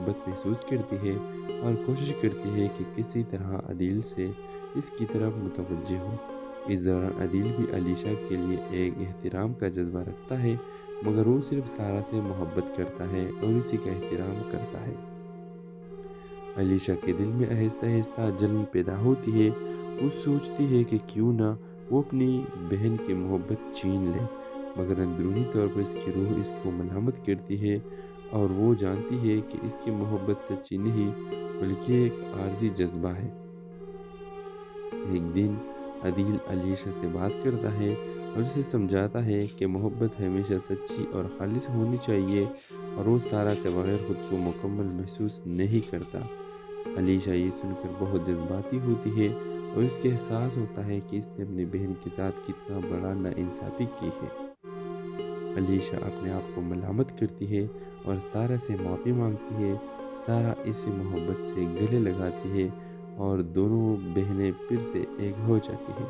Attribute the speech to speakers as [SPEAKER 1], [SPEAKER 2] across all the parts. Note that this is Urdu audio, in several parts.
[SPEAKER 1] محبت محسوس کرتی ہے اور کوشش کرتی ہے کہ کسی طرح عدیل سے اس کی طرف متوجہ ہو۔ اس دوران عدیل بھی علیشہ کے لیے ایک احترام کا جذبہ رکھتا ہے، مگر وہ صرف سارہ سے محبت کرتا ہے اور اسی کا احترام کرتا ہے۔ علیشہ کے دل میں آہستہ آہستہ جلن پیدا ہوتی ہے۔ وہ سوچتی ہے کہ کیوں نہ وہ اپنی بہن کی محبت چھین لے، مگر اندرونی طور پر اس کی روح اس کو ملامت کرتی ہے اور وہ جانتی ہے کہ اس کی محبت سچی نہیں بلکہ ایک عارضی جذبہ ہے۔ ایک دن عدیل علیشہ سے بات کرتا ہے اور اسے سمجھاتا ہے کہ محبت ہمیشہ سچی اور خالص ہونی چاہیے اور وہ سارہ کے بغیر خود کو مکمل محسوس نہیں کرتا۔ علیشہ یہ سن کر بہت جذباتی ہوتی ہے اور اس کے احساس ہوتا ہے کہ اس نے اپنی بہن کے ساتھ کتنا بڑا ناانصافی کی ہے۔ علیشہ اپنے آپ کو ملامت کرتی ہے اور سارہ سے معافی مانگتی ہے۔ سارہ اسے محبت سے گلے لگاتی ہے اور دونوں بہنیں پھر سے ایک ہو جاتی ہیں۔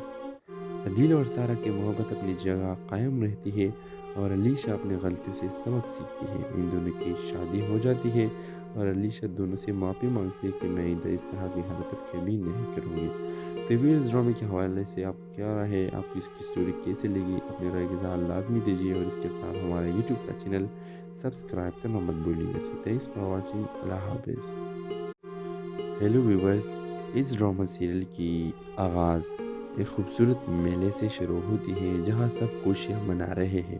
[SPEAKER 1] عدیل اور سارہ کی محبت اپنی جگہ قائم رہتی ہے اور علیشہ اپنی غلطی سے سبق سیکھتی ہے۔ ان دونوں کی شادی ہو جاتی ہے اور علیشہ دونوں سے معافی مانگتی ہے کہ میں آئندہ اس طرح کی حرکت کبھی نہیں کروں گی۔ تو ویئرز ڈرامے کے حوالے سے آپ کیا رائے ہے؟ آپ کو اس کی سٹوری کیسے لگی؟ اپنے رائے کا اظہار لازمی دیجیے اور اس کے ساتھ ہمارا یوٹیوب کا چینل سبسکرائب کرنا مت بھولیے۔ سو تھینکس فار واچنگ۔ اللہ حافظ۔ ہیلو ویورز، اس ڈرامہ سیریل کی آغاز ایک خوبصورت میلے سے شروع ہوتی ہے جہاں سب خوشیاں منا رہے ہیں۔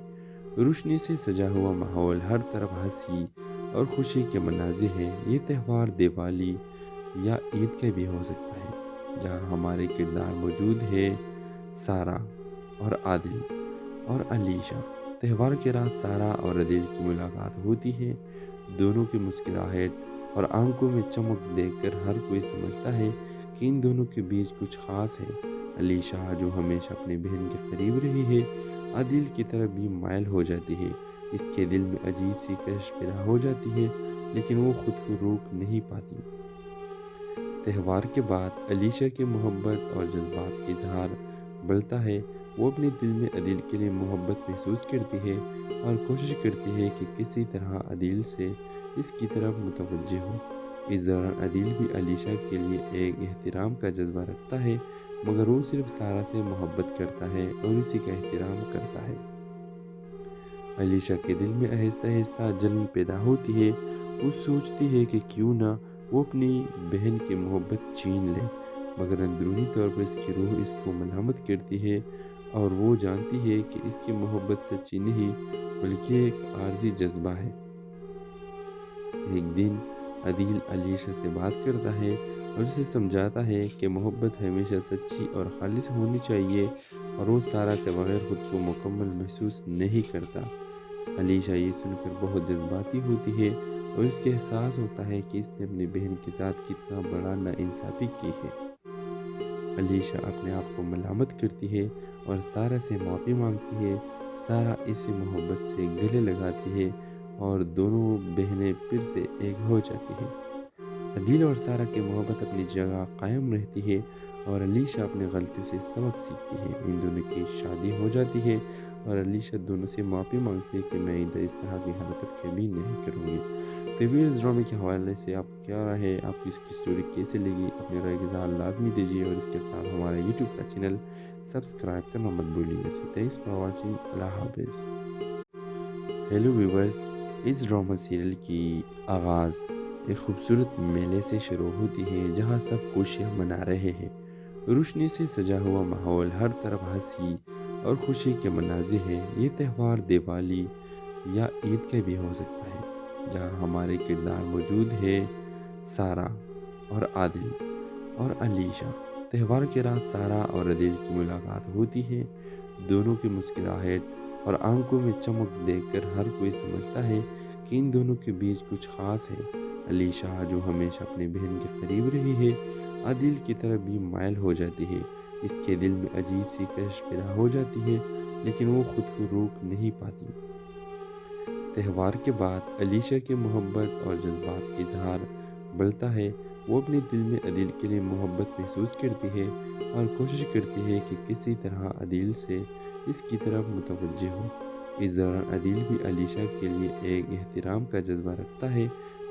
[SPEAKER 1] روشنی سے سجا ہوا ماحول، ہر طرف ہنسی اور خوشی کے مناظر ہیں۔ یہ تہوار دیوالی یا عید کا بھی ہو سکتا ہے، جہاں ہمارے کردار موجود ہے سارہ اور عادل اور علیشہ۔ تہوار کے رات سارہ اور عادل کی ملاقات ہوتی ہے۔ دونوں کی مسکراہٹ اور آنکھوں میں چمک دیکھ کر ہر کوئی سمجھتا ہے کہ ان دونوں کے بیچ کچھ خاص ہے۔ علیشہ جو ہمیشہ اپنی بہن کے قریب رہی ہے، عادل کی طرف بھی مائل ہو جاتی ہے۔ اس کے دل میں عجیب سی کشش پیدا ہو جاتی ہے، لیکن وہ خود کو روک نہیں پاتی۔ تہوار کے بعد علیشہ کی محبت اور جذبات کا اظہار بڑھتا ہے۔ وہ اپنے دل میں عادل کے لیے محبت محسوس کرتی ہے اور کوشش کرتی ہے کہ کسی طرح عادل سے اس کی طرف متوجہ ہو۔ اس دوران عادل بھی علیشہ کے لیے ایک احترام کا جذبہ رکھتا ہے، مگر وہ صرف سارہ سے محبت کرتا ہے اور اسی کا احترام کرتا ہے۔ علیشہ کے دل میں آہستہ آہستہ جلن پیدا ہوتی ہے۔ وہ سوچتی ہے کہ کیوں نہ وہ اپنی بہن کی محبت چھین لے، مگر اندرونی طور پر اس کی روح اس کو ملامت کرتی ہے اور وہ جانتی ہے کہ اس کی محبت سچی نہیں بلکہ ایک عارضی جذبہ ہے۔ ایک دن عادل علیشہ سے بات کرتا ہے اور اسے سمجھاتا ہے کہ محبت ہمیشہ سچی اور خالص ہونی چاہیے اور وہ سارہ کے بغیر خود کو مکمل محسوس نہیں کرتا۔ علیشہ یہ سن کر بہت جذباتی ہوتی ہے اور اس کے احساس ہوتا ہے کہ اس نے اپنی بہن کے ساتھ کتنا بڑا ناانصافی کی ہے۔ علیشہ اپنے آپ کو ملامت کرتی ہے اور سارہ سے معافی مانگتی ہے۔ سارہ اسے محبت سے گلے لگاتی ہے اور دونوں بہنیں پھر سے ایک ہو جاتی ہیں۔ عادل اور سارہ کی محبت اپنی جگہ قائم رہتی ہے اور علیشہ اپنی غلطی سے سبق سیکھتی ہے۔ ان دونوں کی شادی ہو جاتی ہے اور علیشہ دونوں سے معافی مانگتی ہے کہ میں آئندہ اس طرح کی حرکت کبھی نہیں کروں گی۔ تو ویئرز ڈرامے کے حوالے سے آپ کیا رائے ہے؟ آپ کو اس کی سٹوری کیسے لگی؟ اپنے رائے کا اظہار لازمی دیجیے اور اس کے ساتھ ہمارا یوٹیوب کا چینل سبسکرائب کرنا مت بھولیے۔ سو تھینکس فار واچنگ۔ اللہ حافظ۔ ہیلو ویورز، اس ڈرامہ سیریل کی آغاز ایک خوبصورت میلے سے شروع ہوتی ہے جہاں سب خوشیاں منا رہے ہیں۔ روشنی سے سجا ہوا ماحول، ہر طرف ہنسی اور خوشی کے مناظر ہیں۔ یہ تہوار دیوالی یا عید کا بھی ہو سکتا ہے، جہاں ہمارے کردار موجود ہے سارہ اور عادل اور علیشہ۔ تہوار کے رات سارہ اور عادل کی ملاقات ہوتی ہے۔ دونوں کی مسکراہٹ اور آنکھوں میں چمک دیکھ کر ہر کوئی سمجھتا ہے کہ ان دونوں کے بیچ کچھ خاص ہے۔ علیشہ جو ہمیشہ اپنی بہن کے قریب رہی ہے، عادل کی طرف بھی مائل ہو جاتی ہے۔ اس کے دل میں عجیب سی کشش پیدا ہو جاتی ہے، لیکن وہ خود کو روک نہیں پاتی۔ تہوار کے بعد علیشہ کی محبت اور جذبات کا اظہار بڑھتا ہے۔ وہ اپنے دل میں عادل کے لیے محبت محسوس کرتی ہے اور کوشش کرتی ہے کہ کسی طرح عادل سے اس کی طرف متوجہ ہو۔ اس دوران عادل بھی علیشہ کے لیے ایک احترام کا جذبہ رکھتا ہے،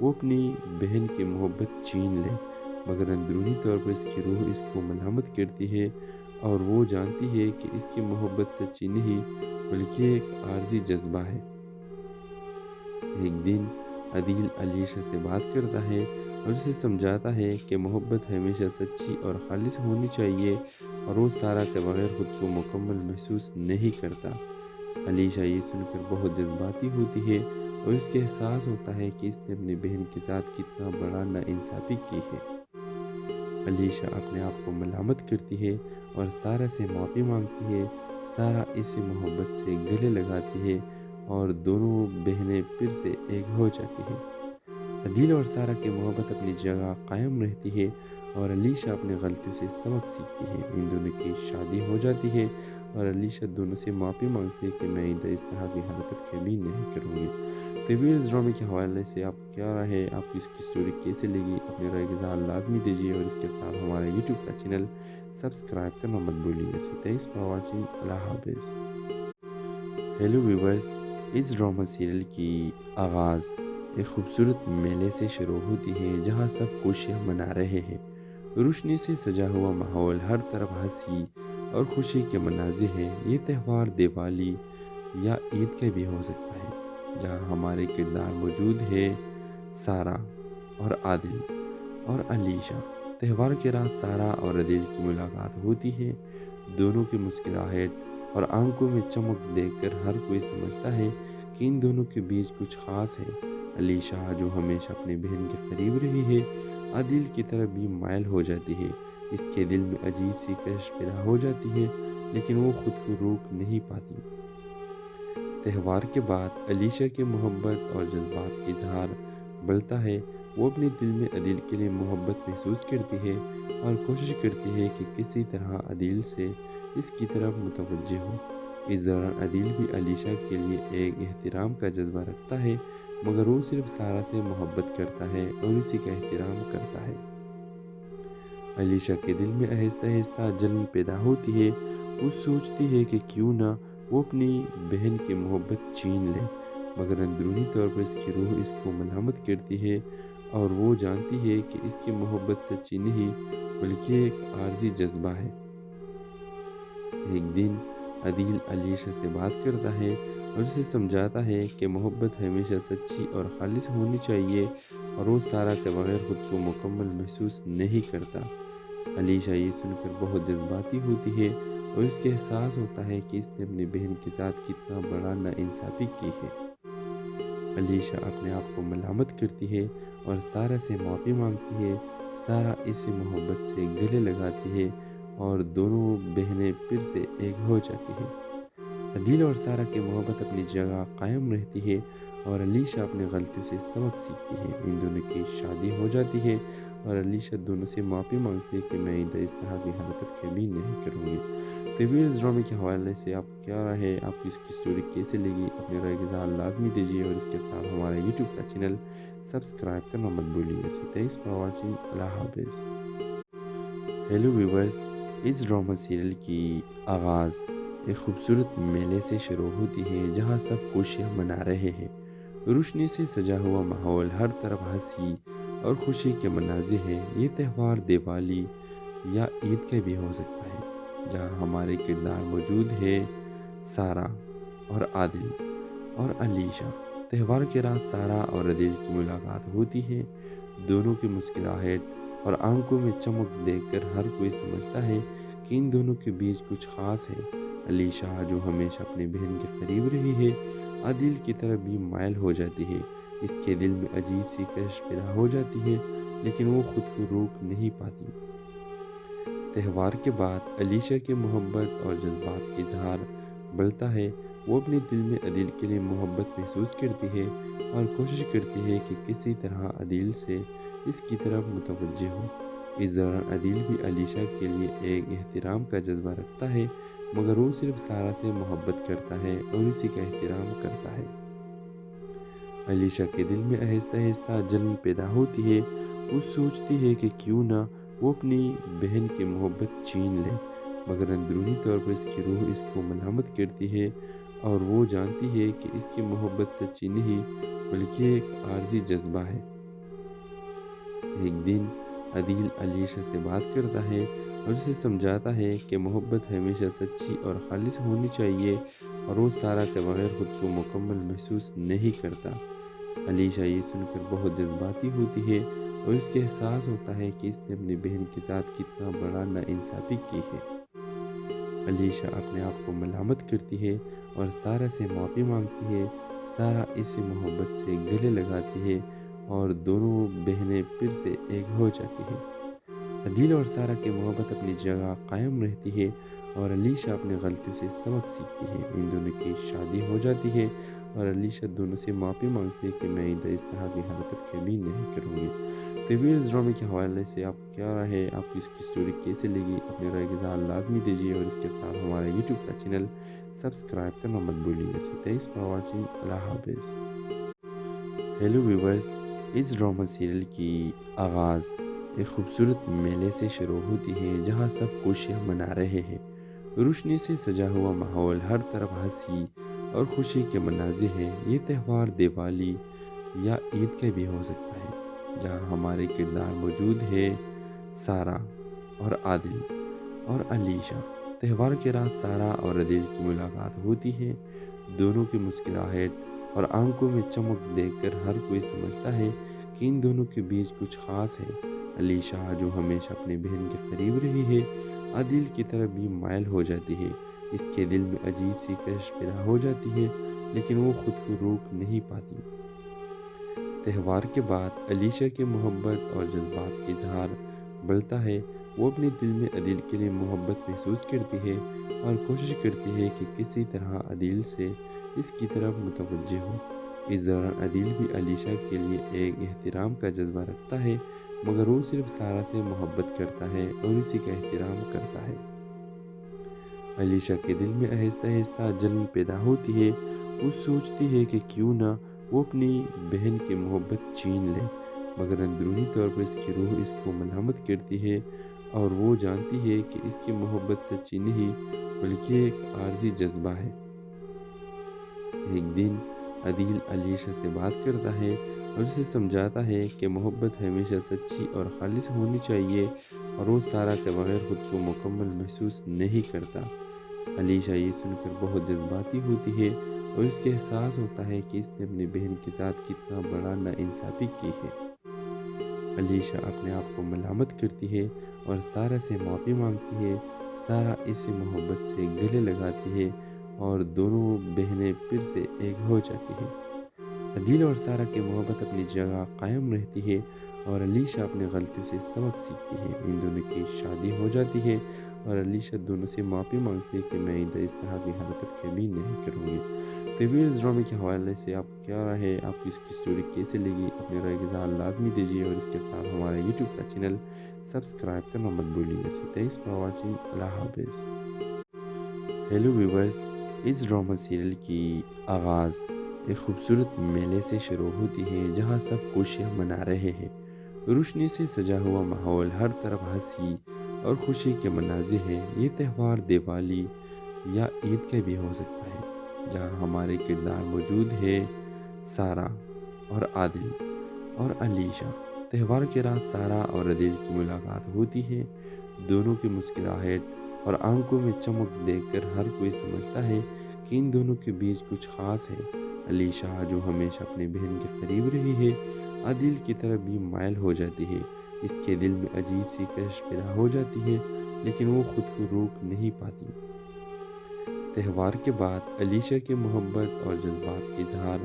[SPEAKER 1] وہ اپنی بہن کی محبت چھین لے، مگر اندرونی طور پر اس کی روح اس کو ملامت کرتی ہے اور وہ جانتی ہے کہ اس کی محبت سچی نہیں بلکہ ایک عارضی جذبہ ہے۔ ایک دن عدیل علیشہ سے بات کرتا ہے اور اسے سمجھاتا ہے کہ محبت ہمیشہ سچی اور خالص ہونی چاہیے اور وہ سارا کے بغیر خود کو مکمل محسوس نہیں کرتا۔ علیشہ یہ سن کر بہت جذباتی ہوتی ہے اور اس کے احساس ہوتا ہے کہ اس نے اپنی بہن کے ساتھ کتنا بڑا ناانصافی کی ہے۔ علیشہ اپنے آپ کو ملامت کرتی ہے اور سارا سے معافی مانگتی ہے۔ سارا اسے محبت سے گلے لگاتی ہے اور دونوں بہنیں پھر سے ایک ہو جاتی ہیں۔ عدیل اور سارا کی محبت اپنی جگہ قائم رہتی ہے اور علیشہ اپنی غلطی سے سبق سیکھتی ہے۔ ان دونوں کی شادی ہو جاتی ہے اور علیشہ دونوں سے معافی مانگتی ہے کہ میں آئندہ اس طرح کی حرکت کبھی نہیں کروں گی۔ تو ویئرز ڈرامے کے حوالے سے آپ کیا رائے ہے، آپ کو اس کی سٹوری کیسے لگی، اپنے رائے کا اظہار لازمی دیجیے اور اس کے ساتھ ہمارا یوٹیوب کا چینل سبسکرائب کرنا مت بھولیے۔ سو تھینکس فار واچنگ، اللہ حافظ۔ ہیلو ویورز، اس ڈرامہ سیریل کی آغاز ایک خوبصورت میلے سے شروع ہوتی ہے جہاں سب خوشیاں منا رہے ہیں۔ روشنی سے سجا ہوا ماحول، ہر طرف ہنسی اور خوشی کے مناظر ہیں۔ یہ تہوار دیوالی یا عید کا بھی ہو سکتا ہے، جہاں ہمارے کردار موجود ہے سارا اور عادل اور علیشہ۔ تہوار کے رات سارا اور عادل کی ملاقات ہوتی ہے۔ دونوں کی مسکراہٹ اور آنکھوں میں چمک دیکھ کر ہر کوئی سمجھتا ہے کہ ان دونوں کے بیچ کچھ خاص ہے۔ علیشہ جو ہمیشہ اپنی بہن کے قریب رہی ہے، عادل کی طرف بھی مائل ہو جاتی ہے۔ اس کے دل میں عجیب سی کشش پیدا ہو جاتی ہے لیکن وہ خود کو روک نہیں پاتی۔ تہوار کے بعد علیشہ کی محبت اور جذبات کا اظہار بڑھتا ہے۔ وہ اپنے دل میں عادل کے لیے محبت محسوس کرتی ہے اور کوشش کرتی ہے کہ کسی طرح عادل سے اس کی طرف متوجہ ہو۔ اس دوران عادل بھی علیشہ کے لیے ایک احترام کا جذبہ رکھتا ہے، مگر وہ صرف سارا سے محبت کرتا ہے اور اسی کا احترام کرتا ہے۔ علیشہ کے دل میں آہستہ آہستہ جلن پیدا ہوتی ہے۔ وہ سوچتی ہے کہ کیوں نہ وہ اپنی بہن کی محبت چھین لے، مگر اندرونی طور پر اس کی روح اس کو ملامت کرتی ہے اور وہ جانتی ہے کہ اس کی محبت سچی نہیں بلکہ ایک عارضی جذبہ ہے۔ ایک دن عدیل علیشہ سے بات کرتا ہے اور اسے سمجھاتا ہے کہ محبت ہمیشہ سچی اور خالص ہونی چاہیے اور وہ سارا کے بغیر خود کو مکمل محسوس نہیں کرتا۔ علیشہ یہ سن کر بہت جذباتی ہوتی ہے اور اس کے احساس ہوتا ہے کہ اس نے اپنی بہن کے ساتھ کتنا بڑا ناانصافی کی ہے۔ علیشہ اپنے آپ کو ملامت کرتی ہے اور سارا سے معافی مانگتی ہے۔ سارا اسے محبت سے گلے لگاتی ہے اور دونوں بہنیں پھر سے ایک ہو جاتی ہیں۔ عدیل اور سارا کی محبت اپنی جگہ قائم رہتی ہے اور علیشہ اپنی غلطی سے سبق سیکھتی ہے۔ ان دونوں کی شادی ہو جاتی ہے اور علیشہ دونوں سے معافی مانگتی ہے کہ میں آئندہ اس طرح کی حرکت کبھی نہیں کروں گی۔ تو ویئرز ڈرامے کے حوالے سے آپ کیا رائے ہے، آپ کو اس کی سٹوری کیسے لگی، اپنے رائے کا اظہار لازمی دیجیے اور اس کے ساتھ ہمارا یوٹیوب کا چینل سبسکرائب کرنا مت بھولیے۔ سو تھینکس فار واچنگ، اللہ حافظ۔ ہیلو ویورز، اس ڈرامہ سیریل کی آغاز ایک خوبصورت میلے سے شروع ہوتی ہے جہاں سب خوشیاں منا رہے ہیں۔ روشنی سے سجا ہوا ماحول، ہر طرف ہنسی اور خوشی کے مناظر ہیں۔ یہ تہوار دیوالی یا عید کا بھی ہو سکتا ہے، جہاں ہمارے کردار موجود ہے سارا اور عادل اور علیشہ۔ تہوار کے رات سارا اور عادل کی ملاقات ہوتی ہے۔ دونوں کی مسکراہٹ اور آنکھوں میں چمک دیکھ کر ہر کوئی سمجھتا ہے کہ ان دونوں کے بیچ کچھ خاص ہے۔ علیشہ جو ہمیشہ اپنی بہن کے قریب رہی ہے، عادل کی طرف بھی مائل ہو جاتی ہے۔ اس کے دل میں عجیب سی کشش پیدا ہو جاتی ہے لیکن وہ خود کو روک نہیں پاتی۔ تہوار کے بعد علیشہ کی محبت اور جذبات کا اظہار بڑھتا ہے۔ وہ اپنے دل میں عادل کے لیے محبت محسوس کرتی ہے اور کوشش کرتی ہے کہ کسی طرح عادل سے اس کی طرف متوجہ ہو۔ اس دوران عادل بھی علیشہ کے لیے ایک احترام کا جذبہ رکھتا ہے، مگر وہ صرف سارا سے محبت کرتا ہے اور اسی کا احترام کرتا ہے۔ علیشہ کے دل میں آہستہ آہستہ جلن پیدا ہوتی ہے۔ وہ سوچتی ہے کہ کیوں نہ وہ اپنی بہن کی محبت چھین لے، مگر اندرونی طور پر اس کی روح اس کو ملامت کرتی ہے اور وہ جانتی ہے کہ اس کی محبت سچی نہیں بلکہ ایک عارضی جذبہ ہے۔ ایک دن عدیل علیشہ سے بات کرتا ہے اور اسے سمجھاتا ہے کہ محبت ہمیشہ سچی اور خالص ہونی چاہیے اور وہ سارا کے بغیر خود کو مکمل محسوس نہیں کرتا۔ علیشہ یہ سن کر بہت جذباتی ہوتی ہے اور اس کے احساس ہوتا ہے کہ اس نے اپنی بہن کے ساتھ کتنا بڑا ناانصافی کی ہے۔ علیشہ اپنے آپ کو ملامت کرتی ہے اور سارا سے معافی مانگتی ہے۔ سارا اسے محبت سے گلے لگاتی ہے اور دونوں بہنیں پھر سے ایک ہو جاتی ہیں۔ عدیل اور سارا کی محبت اپنی جگہ قائم رہتی ہے اور علیشہ اپنی غلطی سے سبق سیکھتی ہے۔ ان دونوں کی شادی ہو جاتی ہے اور علیشہ دونوں سے معافی مانگتی ہے کہ میں آئندہ اس طرح کی حرکت کبھی نہیں کروں گی۔ تو ویئرز ڈرامے کے حوالے سے آپ کیا رائے ہے؟ آپ کو اس کی سٹوری کیسے لگی؟ اپنے رائے کا اظہار لازمی دیجیے اور اس کے ساتھ ہمارا یوٹیوب کا چینل سبسکرائب کرنا مت بھولیے۔ سو تھینکس فار واچنگ۔ اللہ حافظ۔ ہیلو ویورز، اس ڈرامہ سیریل کی آغاز ایک خوبصورت میلے سے شروع ہوتی ہے جہاں سب خوشیاں منا رہے ہیں۔ روشنی سے سجا ہوا ماحول، ہر طرف ہنسی اور خوشی کے مناظر ہیں۔ یہ تہوار دیوالی یا عید کا بھی ہو سکتا ہے، جہاں ہمارے کردار موجود ہے سارا اور عادل اور علیشہ۔ تہوار کے رات سارا اور عادل کی ملاقات ہوتی ہے۔ دونوں کی مسکراہٹ اور آنکھوں میں چمک دیکھ کر ہر کوئی سمجھتا ہے کہ ان دونوں کے بیچ کچھ خاص ہے۔ علیشہ جو ہمیشہ اپنی بہن کے قریب رہی ہے، عادل کی طرف بھی مائل ہو جاتی ہے۔ اس کے دل میں عجیب سی کشش پیدا ہو جاتی ہے، لیکن وہ خود کو روک نہیں پاتی۔ تہوار کے بعد علیشہ کی محبت اور جذبات کا اظہار بڑھتا ہے۔ وہ اپنے دل میں عادل کے لیے محبت محسوس کرتی ہے اور کوشش کرتی ہے کہ کسی طرح عادل سے اس کی طرف متوجہ ہو۔ اس دوران عادل بھی علیشہ کے لیے ایک احترام کا جذبہ رکھتا ہے، مگر وہ صرف سارا سے محبت کرتا ہے اور اسی کا احترام کرتا ہے۔ علیشہ کے دل میں آہستہ آہستہ جلن پیدا ہوتی ہے۔ وہ سوچتی ہے کہ کیوں نہ وہ اپنی بہن کی محبت چھین لے، مگر اندرونی طور پر اس کی روح اس کو ملامت کرتی ہے اور وہ جانتی ہے کہ اس کی محبت سچی نہیں بلکہ ایک عارضی جذبہ ہے۔ ایک دن عادل علیشہ سے بات کرتا ہے اور اسے سمجھاتا ہے کہ محبت ہمیشہ سچی اور خالص ہونی چاہیے اور وہ سارا کے بغیر خود کو مکمل محسوس نہیں کرتا۔ علیشہ یہ سن کر بہت جذباتی ہوتی ہے اور اس کے احساس ہوتا ہے کہ اس نے اپنی بہن کے ساتھ کتنا بڑا ناانصافی کی ہے۔ علیشہ اپنے آپ کو ملامت کرتی ہے اور سارا سے معافی مانگتی ہے۔ سارا اسے محبت سے گلے لگاتی ہے اور دونوں بہنیں پھر سے ایک ہو جاتی ہیں۔ عادل اور سارا کی محبت اپنی جگہ قائم رہتی ہے اور علیشہ اپنی غلطی سے سبق سیکھتی ہے۔ ان دونوں کی شادی ہو جاتی ہے اور علیشہ دونوں سے معافی مانگتی ہے کہ میں آئندہ اس طرح کی حرکت کبھی نہیں کروں گی۔ تو ویئرز ڈرامے کے حوالے سے آپ کیا رائے ہے؟ آپ کو اس کی سٹوری کیسے لگی؟ اپنے رائے کا اظہار لازمی دیجیے اور اس کے ساتھ ہمارا یوٹیوب کا چینل سبسکرائب کرنا مت بھولیے۔ سو تھینکس فار واچنگ۔ اللہ حافظ۔ ہیلو ویورز، اس ڈرامہ سیریل کی آغاز ایک خوبصورت میلے سے شروع ہوتی ہے جہاں سب خوشیاں منا رہے ہیں۔ روشنی سے سجا ہوا ماحول، ہر طرف ہنسی اور خوشی کے مناظر ہیں۔ یہ تہوار دیوالی یا عید کا بھی ہو سکتا ہے، جہاں ہمارے کردار موجود ہے سارا اور عادل اور علیشہ۔ تہوار کے رات سارا اور عادل کی ملاقات ہوتی ہے۔ دونوں کی مسکراہٹ اور آنکھوں میں چمک دیکھ کر ہر کوئی سمجھتا ہے کہ ان دونوں کے بیچ کچھ خاص ہے۔ علیشہ جو ہمیشہ اپنی بہن کے قریب رہی ہے، عادل کی طرف بھی مائل ہو جاتی ہے۔ اس کے دل میں عجیب سی کشش پیدا ہو جاتی ہے، لیکن وہ خود کو روک نہیں پاتی۔ تہوار کے بعد علیشہ کی محبت اور جذبات کا اظہار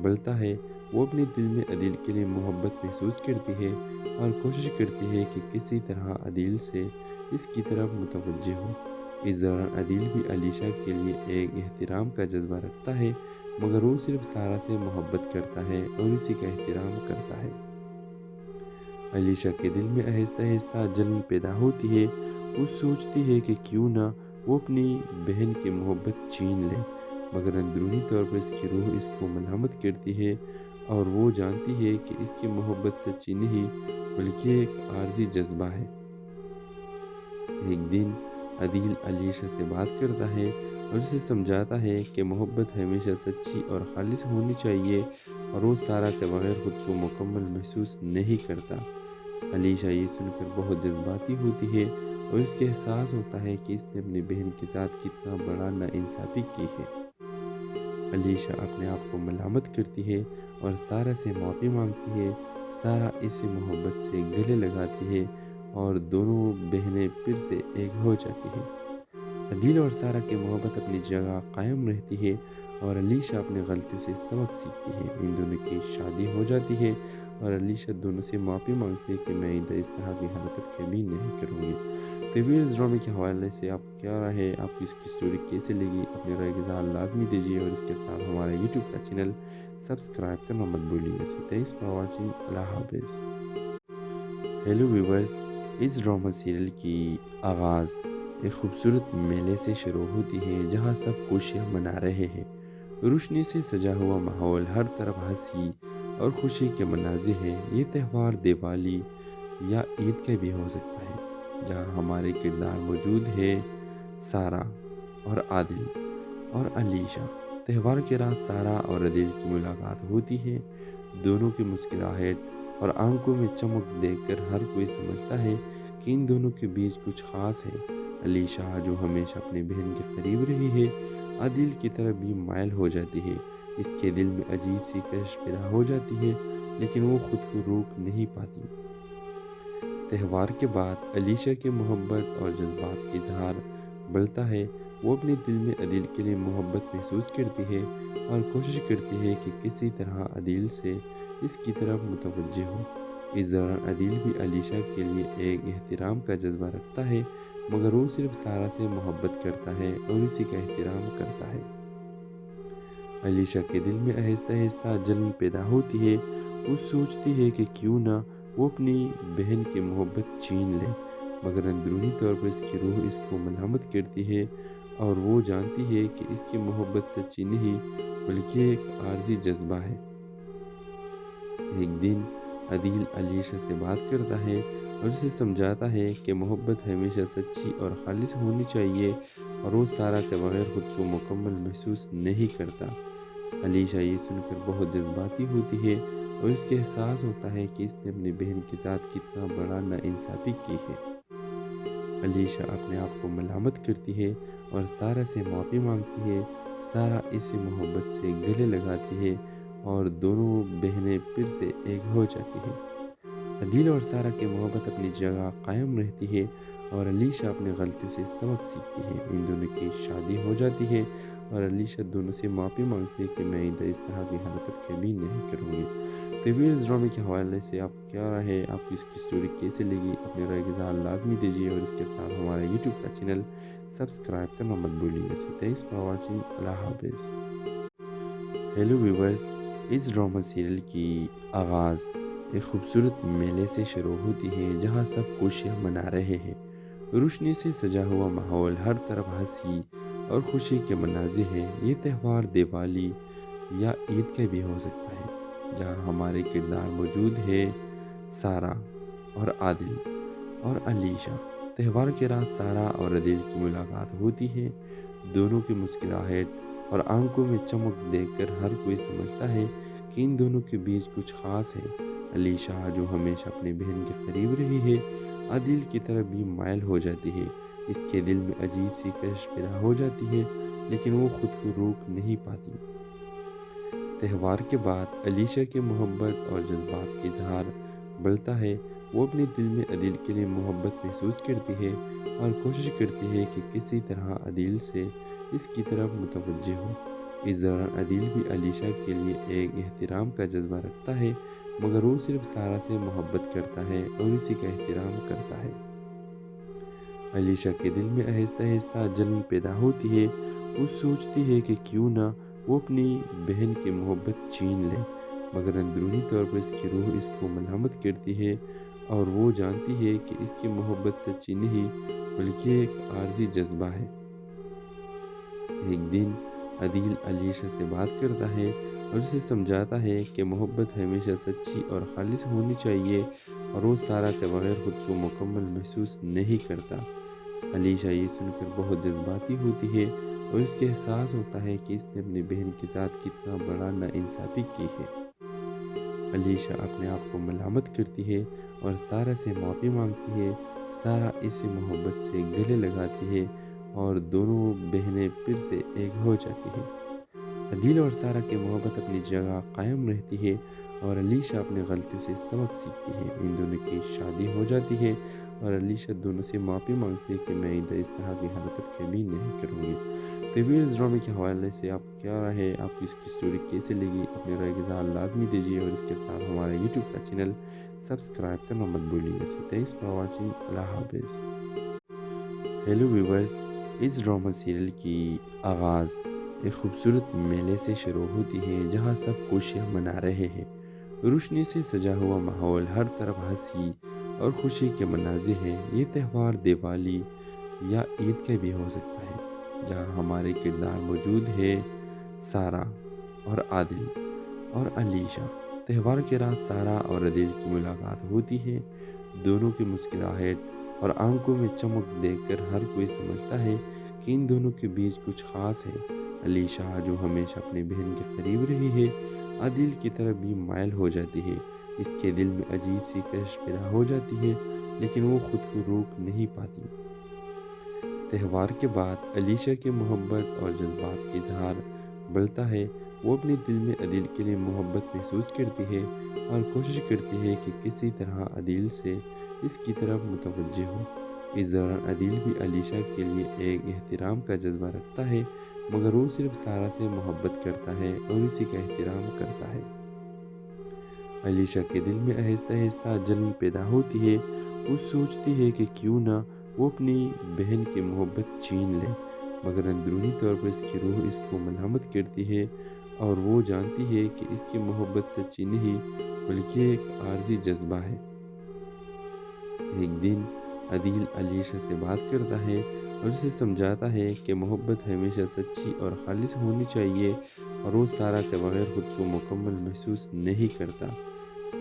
[SPEAKER 1] بڑھتا ہے۔ وہ اپنے دل میں عادل کے لیے محبت محسوس کرتی ہے اور کوشش کرتی ہے کہ کسی طرح عادل سے اس کی طرف متوجہ ہو۔ اس دوران عادل بھی علیشہ کے لیے ایک احترام کا جذبہ رکھتا ہے، مگر وہ صرف سارا سے محبت کرتا ہے اور اسی کا احترام کرتا ہے۔ علیشہ کے دل میں آہستہ آہستہ جلن پیدا ہوتی ہے۔ وہ سوچتی ہے کہ کیوں نہ وہ اپنی بہن کی محبت چھین لے، مگر اندرونی طور پر اس کی روح اس کو ملامت کرتی ہے اور وہ جانتی ہے کہ اس کی محبت سچی نہیں بلکہ ایک عارضی جذبہ ہے۔ ایک دن عادل علیشہ سے بات کرتا ہے اور اسے سمجھاتا ہے کہ محبت ہمیشہ سچی اور خالص ہونی چاہیے اور وہ سارا کے بغیر خود کو مکمل محسوس نہیں کرتا۔ علیشہ یہ سن کر بہت جذباتی ہوتی ہے اور اس کے احساس ہوتا ہے کہ اس نے اپنی بہن کے ساتھ کتنا بڑا ناانصافی کی ہے۔ علیشہ اپنے آپ کو ملامت کرتی ہے اور سارہ سے معافی مانگتی ہے۔ سارہ اسے محبت سے گلے لگاتی ہے اور دونوں بہنیں پھر سے ایک ہو جاتی ہیں۔ عدیل اور سارہ کی محبت اپنی جگہ قائم رہتی ہے اور علیشہ اپنی غلطی سے سبق سیکھتی ہے۔ ان دونوں کی شادی ہو جاتی ہے اور علیشہ دونوں سے معافی مانگتی ہے کہ میں آئندہ اس طرح کی حرکت کبھی نہیں کروں گی۔ تو اس ڈرامے کے حوالے سے آپ کو کیا رائے ہے؟ آپ کو اس کی سٹوری کیسے لگی؟ اپنی رائے کا اظہار لازمی دیجیے اور اس کے ساتھ ہمارا یوٹیوب کا چینل سبسکرائب کرنا مت بھولیے۔ سو تھینکس فار واچنگ۔ اللہ حافظ۔ ہیلو ویورز، اس ڈرامہ سیریل کی آغاز ایک خوبصورت میلے سے شروع ہوتی ہے جہاں سب خوشیاں منا رہے ہیں۔ روشنی سے سجا ہوا ماحول، ہر طرف ہنسی اور خوشی کے مناظر ہیں۔ یہ تہوار دیوالی یا عید کا بھی ہو سکتا ہے جہاں ہمارے کردار موجود ہیں سارہ اور عادل اور علیشہ۔ تہوار کے رات سارہ اور عادل کی ملاقات ہوتی ہے۔ دونوں کی مسکراہٹ اور آنکھوں میں چمک دیکھ کر ہر کوئی سمجھتا ہے کہ ان دونوں کے بیچ کچھ خاص ہے۔ علیشہ جو ہمیشہ اپنی بہن کے قریب رہی ہے، عادل کی طرف بھی مائل ہو جاتی ہے۔ اس کے دل میں عجیب سی کشش پیدا ہو جاتی ہے لیکن وہ خود کو روک نہیں پاتی۔ تہوار کے بعد علیشہ کی محبت اور جذبات کا اظہار بڑھتا ہے۔ وہ اپنے دل میں عادل کے لیے محبت محسوس کرتی ہے اور کوشش کرتی ہے کہ کسی طرح عادل سے اس کی طرف متوجہ ہو۔ اس دوران عادل بھی علیشہ کے لیے ایک احترام کا جذبہ رکھتا ہے، مگر وہ صرف سارہ سے محبت کرتا ہے اور اسی کا احترام کرتا ہے۔ علیشہ کے دل میں آہستہ آہستہ جلن پیدا ہوتی ہے۔ وہ سوچتی ہے کہ کیوں نہ وہ اپنی بہن کی محبت چھین لے، مگر اندرونی طور پر اس کی روح اس کو ملامت کرتی ہے اور وہ جانتی ہے کہ اس کی محبت سچی نہیں بلکہ ایک عارضی جذبہ ہے۔ ایک دن عادل علیشہ سے بات کرتا ہے اور اسے سمجھاتا ہے کہ محبت ہمیشہ سچی اور خالص ہونی چاہیے اور وہ سارہ کے بغیر خود کو مکمل محسوس نہیں کرتا۔ علیشہ یہ سن کر بہت جذباتی ہوتی ہے اور اس کے احساس ہوتا ہے کہ اس نے اپنی بہن کے ساتھ کتنا بڑا ناانصافی کی ہے۔ علیشہ اپنے آپ کو ملامت کرتی ہے اور سارہ سے معافی مانگتی ہے۔ سارہ اسے محبت سے گلے لگاتی ہے اور دونوں بہنیں پھر سے ایک ہو جاتی ہیں۔ عادل اور سارہ کی محبت اپنی جگہ قائم رہتی ہے اور علیشہ اپنی غلطی سے سبق سیکھتی ہے۔ ان دونوں کی شادی ہو جاتی ہے اور علیشہ دونوں سے معافی مانگتی ہے کہ میں آئندہ اس طرح کی حرکت کبھی نہیں کروں گی۔ تو اس ڈرامے کے حوالے سے آپ کو کیا رائے ہے؟ آپ کو اس کی سٹوری کیسے لگی؟ اپنی رائے کا اظہار لازمی دیجیے اور اس کے ساتھ ہمارا یوٹیوب کا چینل سبسکرائب کرنا مت بھولیے۔ سو تھینکس فار واچنگ۔ اللہ حافظ۔ ہیلو ویورز، اس ڈرامہ سیریل کی آغاز ایک خوبصورت میلے سے شروع ہوتی ہے جہاں سب خوشیاں منا رہے ہیں۔ روشنی سے سجا ہوا ماحول، ہر طرف ہنسی اور خوشی کے مناظر ہیں۔ یہ تہوار دیوالی یا عید کا بھی ہو سکتا ہے جہاں ہمارے کردار موجود ہیں سارہ اور عادل اور علیشہ۔ تہوار کے رات سارہ اور عادل کی ملاقات ہوتی ہے۔ دونوں کی مسکراہٹ اور آنکھوں میں چمک دیکھ کر ہر کوئی سمجھتا ہے کہ ان دونوں کے بیچ کچھ خاص ہے۔ علیشہ جو ہمیشہ اپنی بہن کے قریب رہی ہے، عادل کی طرف بھی مائل ہو جاتی ہے۔ اس کے دل میں عجیب سی کشش پیدا ہو جاتی ہے لیکن وہ خود کو روک نہیں پاتی۔ تہوار کے بعد علیشہ کی محبت اور جذبات کا اظہار بڑھتا ہے۔ وہ اپنے دل میں عادل کے لیے محبت محسوس کرتی ہے اور کوشش کرتی ہے کہ کسی طرح عادل سے اس کی طرف متوجہ ہو۔ اس دوران عادل بھی علیشہ کے لیے ایک احترام کا جذبہ رکھتا ہے، مگر وہ صرف سارہ سے محبت کرتا ہے اور اسی کا احترام کرتا ہے۔ علیشہ کے دل میں آہستہ آہستہ جلن پیدا ہوتی ہے۔ وہ سوچتی ہے کہ کیوں نہ وہ اپنی بہن کی محبت چھین لے، مگر اندرونی طور پر اس کی روح اس کو ملامت کرتی ہے اور وہ جانتی ہے کہ اس کی محبت سچی نہیں بلکہ ایک عارضی جذبہ ہے۔ ایک دن عادل علیشہ سے بات کرتا ہے اور اسے سمجھاتا ہے کہ محبت ہمیشہ سچی اور خالص ہونی چاہیے اور وہ سارہ کے بغیر خود کو مکمل محسوس نہیں کرتا۔ علیشہ یہ سن کر بہت جذباتی ہوتی ہے اور اس کے احساس ہوتا ہے کہ اس نے اپنی بہن کے ساتھ کتنا بڑا ناانصافی کی ہے۔ علیشا اپنے آپ کو ملامت کرتی ہے اور سارا سے معافی مانگتی ہے۔ سارا اسے محبت سے گلے لگاتی ہے اور دونوں بہنیں پھر سے ایک ہو جاتی ہیں۔ عدیل اور سارا کی محبت اپنی جگہ قائم رہتی ہے اور علیشا اپنی غلطی سے سبق سیکھتی ہے۔ ان دونوں کی شادی ہو جاتی ہے اور علیشا دونوں سے معافی مانگتی ہے کہ میں آئندہ اس طرح کی حرکت کبھی نہیں کروں گی۔ تو ویئرز ڈرامے کے حوالے سے آپ کو کیا رائے ہے؟ آپ کو اس کی سٹوری کیسے لگی؟ اپنے رائے کا اظہار لازمی دیجیے اور اس کے ساتھ ہمارا یوٹیوب کا چینل سبسکرائب کرنا مت بھولیے۔ سو تھینکس فار واچنگ۔ اللہ حافظ۔ ہیلو ویورز، اس ڈرامہ سیریل کی آغاز ایک خوبصورت میلے سے شروع ہوتی ہے جہاں سب خوشیاں منا رہے ہیں۔ روشنی سے سجا ہوا ماحول، ہر طرف ہنسی اور خوشی کے مناظر ہیں۔ یہ تہوار دیوالی یا عید کا بھی ہو سکتا ہے جہاں ہمارے کردار موجود ہے سارا اور عادل اور علیشا۔ تہوار کے رات سارا اور عادل کی ملاقات ہوتی ہے۔ دونوں کی مسکراہٹ اور آنکھوں میں چمک دیکھ کر ہر کوئی سمجھتا ہے کہ ان دونوں کے بیچ کچھ خاص ہے۔ علیشا جو ہمیشہ اپنی بہن کے قریب رہی ہے، عادل کی طرف بھی مائل ہو جاتی ہے۔ اس کے دل میں عجیب سی کشش پیدا ہو جاتی ہے لیکن وہ خود کو روک نہیں پاتی۔ تہوار کے بعد علیشا کی محبت اور جذبات کا اظہار بڑھتا ہے۔ وہ اپنے دل میں عادل کے لیے محبت محسوس کرتی ہے اور کوشش کرتی ہے کہ کسی طرح عادل سے اس کی طرف متوجہ ہو۔ اس دوران عادل بھی علیشا کے لیے ایک احترام کا جذبہ رکھتا ہے، مگر وہ صرف سارا سے محبت کرتا ہے اور اسی کا احترام کرتا ہے۔ علیشا کے دل میں آہستہ آہستہ جلن پیدا ہوتی ہے۔ وہ سوچتی ہے کہ کیوں نہ وہ اپنی بہن کی محبت چھین لے، مگر اندرونی طور پر اس کی روح اس کو ملامت کرتی ہے اور وہ جانتی ہے کہ اس کی محبت سچی نہیں بلکہ ایک عارضی جذبہ ہے۔ ایک دن عادل علیشا سے بات کرتا ہے اور اسے سمجھاتا ہے کہ محبت ہمیشہ سچی اور خالص ہونی چاہیے اور وہ سارا کے بغیر خود کو مکمل محسوس نہیں کرتا۔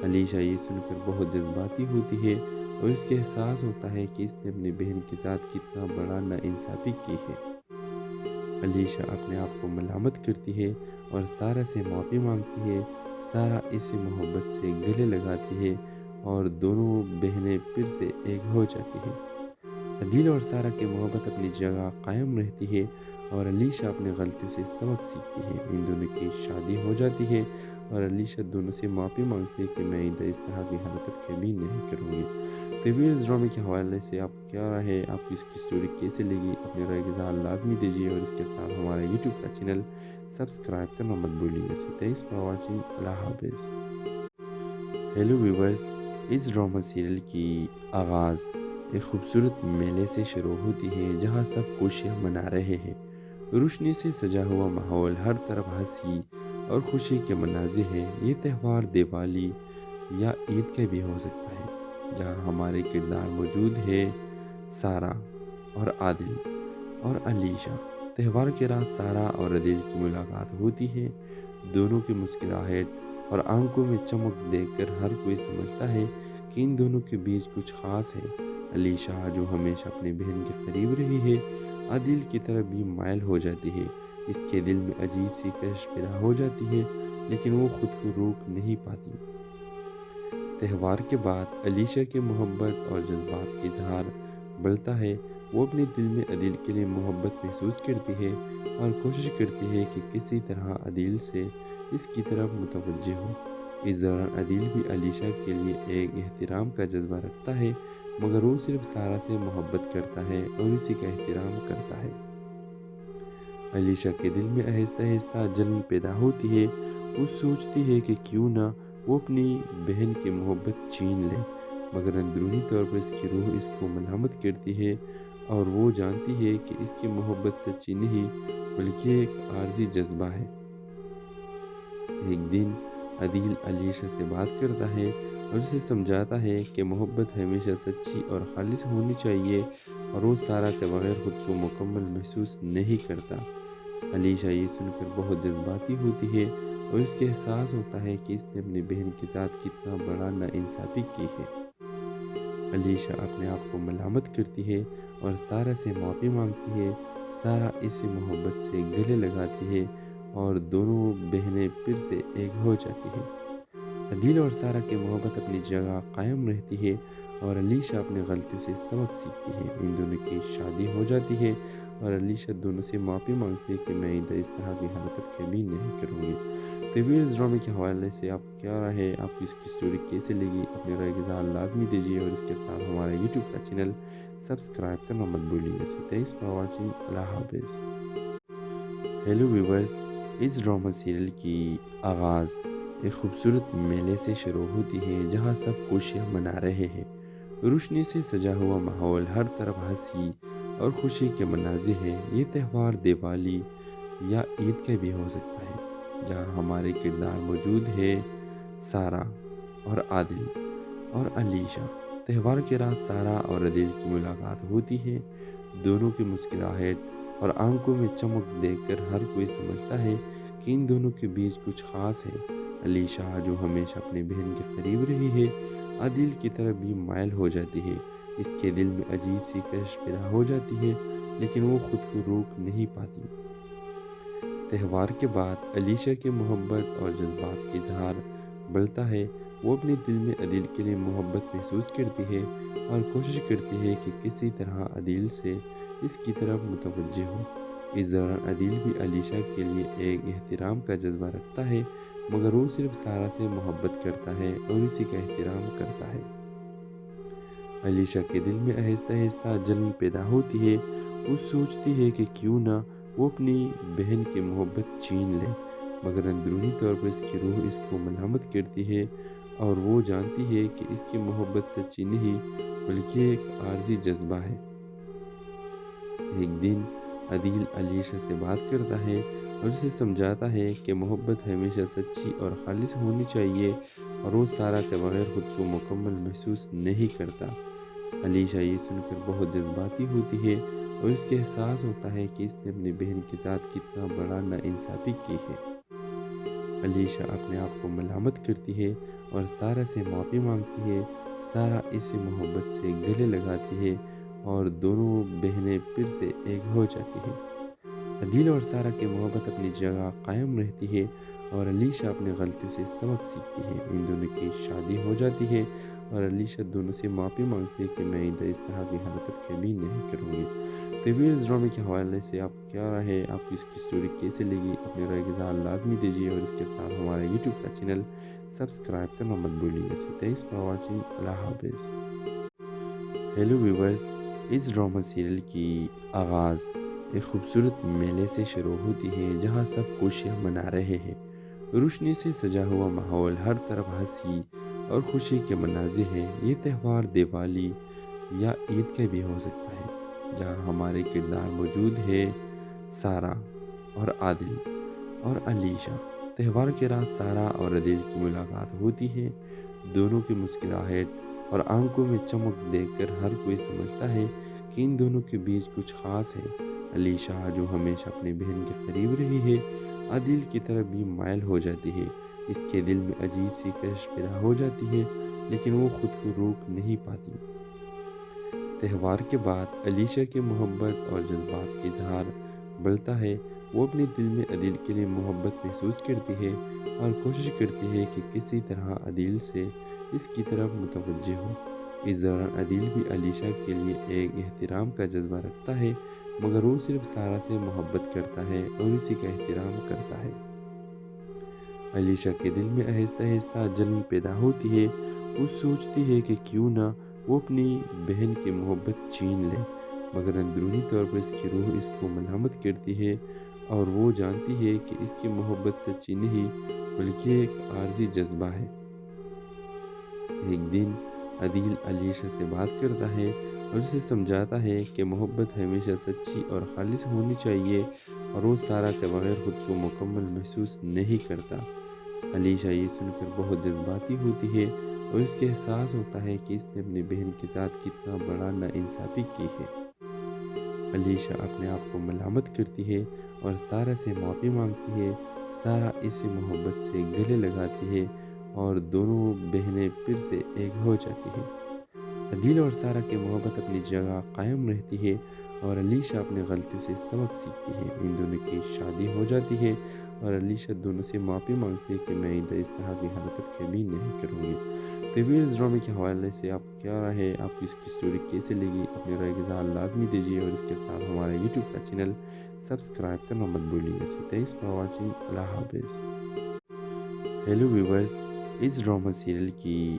[SPEAKER 1] علیشا یہ سن کر بہت جذباتی ہوتی ہے اور اس کے احساس ہوتا ہے کہ اس نے اپنی بہن کے ساتھ کتنا بڑا ناانصافی کی ہے۔ علیشا اپنے آپ کو ملامت کرتی ہے اور سارا سے معافی مانگتی ہے۔ سارا اسے محبت سے گلے لگاتی ہے اور دونوں بہنیں پھر سے ایک ہو جاتی ہیں۔ عادل اور سارا کی محبت اپنی جگہ قائم رہتی ہے اور علیشا اپنی غلطی سے سبق سیکھتی ہے۔ ان دونوں کی شادی ہو جاتی ہے اور علیشا دونوں سے معافی مانگتی ہے کہ میں آئندہ اس طرح کی حرکت کبھی نہیں کروں گی۔ تو ویئرز ڈرامے کے حوالے سے آپ کو کیا رائے ہے؟ آپ کو اس کی سٹوری کیسے لگی؟ اپنے رائے کا اظہار لازمی دیجیے اور اس کے ساتھ ہمارا یوٹیوب کا چینل سبسکرائب کرنا مت بھولیے۔ سو تھینکس فار واچنگ۔ اللہ حافظ۔ ہیلو ویورز، اس ڈرامہ سیریل کی آغاز ایک خوبصورت میلے سے شروع ہوتی ہے جہاں سب خوشیاں منا رہے ہیں۔ روشنی سے سجا ہوا ماحول، ہر طرف ہنسی اور خوشی کے مناظر ہیں۔ یہ تہوار دیوالی یا عید کا بھی ہو سکتا ہے جہاں ہمارے کردار موجود ہے سارا اور عادل اور علیشا۔ تہوار کے رات سارا اور عادل کی ملاقات ہوتی ہے۔ دونوں کی مسکراہٹ اور آنکھوں میں چمک دیکھ کر ہر کوئی سمجھتا ہے کہ ان دونوں کے بیچ کچھ خاص ہے۔ علیشا جو ہمیشہ اپنی بہن کے قریب رہی ہے، عادل کی طرف بھی مائل ہو جاتی ہے۔ اس کے دل میں عجیب سی کشش پیدا ہو جاتی ہے لیکن وہ خود کو روک نہیں پاتی۔ تہوار کے بعد علیشا کی محبت اور جذبات کا اظہار بڑھتا ہے۔ وہ اپنے دل میں عادل کے لیے محبت محسوس کرتی ہے اور کوشش کرتی ہے کہ کسی طرح عادل سے اس کی طرف متوجہ ہو۔ اس دوران عادل بھی علیشا کے لیے ایک احترام کا جذبہ رکھتا ہے، مگر وہ صرف سارا سے محبت کرتا ہے اور اسی کا احترام کرتا ہے۔ علیشا کے دل میں آہستہ آہستہ جلن پیدا ہوتی ہے۔ وہ سوچتی ہے کہ کیوں نہ وہ اپنی بہن کی محبت چھین لے، مگر اندرونی طور پر اس کی روح اس کو ملامت کرتی ہے اور وہ جانتی ہے کہ اس کی محبت سچی نہیں بلکہ ایک عارضی جذبہ ہے۔ ایک دن عادل علیشا سے بات کرتا ہے اور اسے سمجھاتا ہے کہ محبت ہمیشہ سچی اور خالص ہونی چاہیے اور وہ سارا کے بغیر خود کو مکمل محسوس نہیں کرتا۔ علیشا یہ سن کر بہت جذباتی ہوتی ہے اور اس کے احساس ہوتا ہے کہ اس نے اپنی بہن کے ساتھ کتنا بڑا ناانصافی کی ہے۔ علیشا اپنے آپ کو ملامت کرتی ہے اور سارا سے معافی مانگتی ہے۔ سارا اسے محبت سے گلے لگاتی ہے اور دونوں بہنیں پھر سے ایک ہو جاتی ہیں۔ عدیل اور سارہ کی محبت اپنی جگہ قائم رہتی ہے اور علیشہ اپنی غلطی سے سبق سیکھتی ہے۔ ان دونوں کی شادی ہو جاتی ہے اور علیشہ دونوں سے معافی مانگتی ہے کہ میں آئندہ اس طرح کی حرکت کبھی نہیں کروں گی۔ تو ویئرز ڈرامے کے حوالے سے آپ کو کیا رائے ہے؟ آپ کو اس کی سٹوری کیسے لگی؟ اپنے رائے کا اظہار لازمی دیجیے اور اس کے ساتھ ہمارا یوٹیوب کا چینل سبسکرائب کرنا مت بھولیے۔ سو تھینکس فار واچنگ۔ اللہ حافظ۔ ہیلو ویورز، اس ڈرامہ سیریل کی آغاز ایک خوبصورت میلے سے شروع ہوتی ہے جہاں سب خوشیاں منا رہے ہیں۔ روشنی سے سجا ہوا ماحول، ہر طرف ہنسی اور خوشی کے مناظر ہیں۔ یہ تہوار دیوالی یا عید کا بھی ہو سکتا ہے جہاں ہمارے کردار موجود ہے سارہ اور عادل اور علیشہ۔ تہوار کی رات سارہ اور عادل کی ملاقات ہوتی ہے۔ دونوں کی مسکراہٹ اور آنکھوں میں چمک دیکھ کر ہر کوئی سمجھتا ہے کہ ان دونوں کے بیچ کچھ خاص ہے۔ علیشہ جو ہمیشہ اپنی بہن کے قریب رہی ہے، عادل کی طرف بھی مائل ہو جاتی ہے۔ اس کے دل میں عجیب سی کشش پیدا ہو جاتی ہے لیکن وہ خود کو روک نہیں پاتی۔ تہوار کے بعد علیشہ کی محبت اور جذبات کا اظہار بڑھتا ہے۔ وہ اپنے دل میں عادل کے لیے محبت محسوس کرتی ہے اور کوشش کرتی ہے کہ کسی طرح عادل سے اس کی طرف متوجہ ہو۔ اس دوران عادل بھی علیشہ کے لیے ایک احترام کا جذبہ رکھتا ہے، مگر وہ صرف سارہ سے محبت کرتا ہے اور اسی کا احترام کرتا ہے۔ علیشہ کے دل میں آہستہ آہستہ جلن پیدا ہوتی ہے۔ وہ سوچتی ہے کہ کیوں نہ وہ اپنی بہن کی محبت چھین لے، مگر اندرونی طور پر اس کی روح اس کو ملامت کرتی ہے اور وہ جانتی ہے کہ اس کی محبت سچی نہیں بلکہ ایک عارضی جذبہ ہے۔ ایک دن عادل علیشہ سے بات کرتا ہے اور اسے سمجھاتا ہے کہ محبت ہمیشہ سچی اور خالص ہونی چاہیے اور وہ سارہ کے بغیر خود کو مکمل محسوس نہیں کرتا۔ علیشہ یہ سن کر بہت جذباتی ہوتی ہے اور اس کے احساس ہوتا ہے کہ اس نے اپنی بہن کے ساتھ کتنا بڑا ناانصافی کی ہے۔ علیشہ اپنے آپ کو ملامت کرتی ہے اور سارہ سے معافی مانگتی ہے۔ سارہ اسے محبت سے گلے لگاتی ہے اور دونوں بہنیں پھر سے ایک ہو جاتی ہیں۔ عادل اور سارہ کی محبت اپنی جگہ قائم رہتی ہے اور علیشہ اپنی غلطی سے سبق سیکھتی ہے۔ ان دونوں کی شادی ہو جاتی ہے اور علیشہ دونوں سے معافی مانگتی ہے کہ میں آئندہ اس طرح کی حرکت کبھی نہیں کروں گی۔ تو ویئرز ڈرامے کے حوالے سے آپ کو کیا رائے ہے؟ آپ کو اس کی سٹوری کیسے لگی؟ اپنے رائے کا اظہار لازمی دیجیے اور اس کے ساتھ ہمارا یوٹیوب کا چینل سبسکرائب کرنا مت بھولیے۔ سو تھینکس فار واچنگ۔ اللہ حافظ۔ ہیلو ویورز، اس ڈرامہ سیریل کی آغاز ایک خوبصورت میلے سے شروع ہوتی ہے جہاں سب خوشیاں منا رہے ہیں۔ روشنی سے سجا ہوا ماحول، ہر طرف ہنسی اور خوشی کے مناظر ہیں۔ یہ تہوار دیوالی یا عید کا بھی ہو سکتا ہے جہاں ہمارے کردار موجود ہے سارہ اور عادل اور علیشہ۔ تہوار کی رات سارہ اور عادل کی ملاقات ہوتی ہے۔ دونوں کی مسکراہٹ اور آنکھوں میں چمک دیکھ کر ہر کوئی سمجھتا ہے کہ ان دونوں کے بیچ کچھ خاص ہے۔ علیشہ جو ہمیشہ اپنی بہن کے قریب رہی ہے، عادل کی طرف بھی مائل ہو جاتی ہے۔ اس کے دل میں عجیب سی کشش پیدا ہو جاتی ہے لیکن وہ خود کو روک نہیں پاتی۔ تہوار کے بعد علیشہ کی محبت اور جذبات کا اظہار بڑھتا ہے۔ وہ اپنے دل میں عادل کے لیے محبت محسوس کرتی ہے اور کوشش کرتی ہے کہ کسی طرح عادل سے اس کی طرف متوجہ ہو۔ اس دوران عادل بھی علیشہ کے لیے ایک احترام کا جذبہ رکھتا ہے، مگر وہ صرف سارہ سے محبت کرتا ہے اور اسی کا احترام کرتا ہے۔ علیشہ کے دل میں آہستہ آہستہ جلن پیدا ہوتی ہے۔ وہ سوچتی ہے کہ کیوں نہ وہ اپنی بہن کی محبت چھین لے، مگر اندرونی طور پر اس کی روح اس کو ملامت کرتی ہے اور وہ جانتی ہے کہ اس کی محبت سچی نہیں بلکہ ایک عارضی جذبہ ہے۔ ایک دن عادل علیشہ سے بات کرتا ہے اور اسے سمجھاتا ہے کہ محبت ہمیشہ سچی اور خالص ہونی چاہیے اور وہ سارہ کے بغیر خود کو مکمل محسوس نہیں کرتا۔ علیشہ یہ سن کر بہت جذباتی ہوتی ہے اور اس کے احساس ہوتا ہے کہ اس نے اپنی بہن کے ساتھ کتنا بڑا ناانصافی کی ہے۔ علیشہ اپنے آپ کو ملامت کرتی ہے اور سارہ سے معافی مانگتی ہے۔ سارہ اسے محبت سے گلے لگاتی ہے اور دونوں بہنیں پھر سے ایک ہو جاتی ہیں۔ عادل اور سارہ کی محبت اپنی جگہ قائم رہتی ہے اور علیشہ اپنی غلطی سے سبق سیکھتی ہے۔ ان دونوں کی شادی ہو جاتی ہے اور علیشا دونوں سے معافی مانگتی ہے کہ میں آئندہ اس طرح کی حرکت کبھی نہیں کروں گی۔ تو ویئرز ڈرامے کے حوالے سے آپ کو کیا رائے ہے؟ آپ کو اس کی سٹوری کیسے لگی؟ اپنی رائے کا اظہار لازمی دیجیے، اور اس کے ساتھ ہمارا یوٹیوب کا چینل سبسکرائب کرنا مت بھولیے۔ سو تھینکس فار واچنگ، اللہ حافظ۔ ہیلو ویورز، اس ڈرامہ سیریل کی